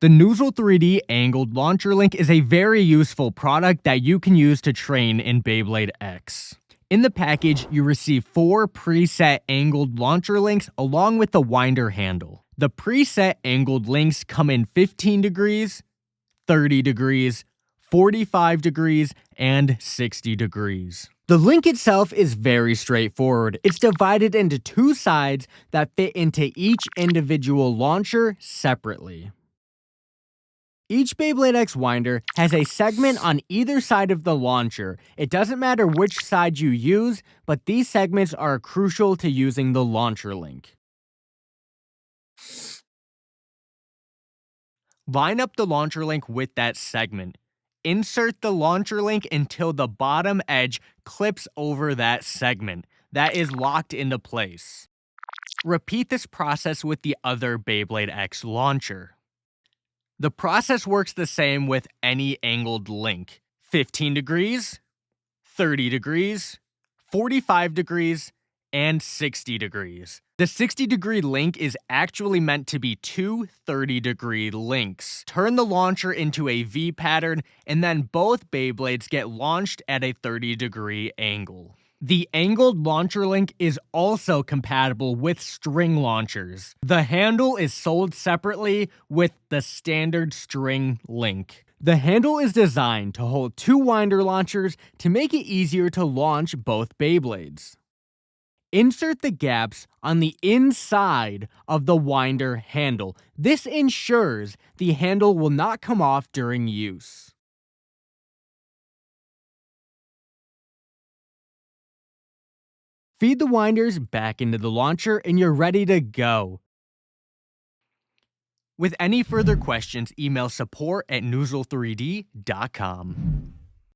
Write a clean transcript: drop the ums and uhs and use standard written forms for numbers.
The Noozle3D angled launcher link is a very useful product that you can use to train in Beyblade X. In the package, you receive 4 preset angled launcher links along with the winder handle. The preset angled links come in 15 degrees, 30 degrees, 45 degrees, and 60 degrees. The link itself is very straightforward. It's divided into 2 sides that fit into each individual launcher separately. Each Beyblade X winder has a segment on either side of the launcher. It doesn't matter which side you use, but these segments are crucial to using the launcher link. Line up the launcher link with that segment. Insert the launcher link until the bottom edge clips over that segment. That is locked into place. Repeat this process with the other Beyblade X launcher. The process works the same with any angled link. 15 degrees, 30 degrees, 45 degrees, and 60 degrees. The 60-degree link is actually meant to be 2 30-degree links. Turn the launcher into a V pattern, and then both Beyblades get launched at a 30-degree angle. The angled launcher link is also compatible with string launchers. The handle is sold separately with the standard string link. The handle is designed to hold 2 winder launchers to make it easier to launch both Beyblades. Insert the gaps on the inside of the winder handle. This ensures the handle will not come off during use. Feed the winders back into the launcher and you're ready to go. With any further questions, email support@noozle3d.com.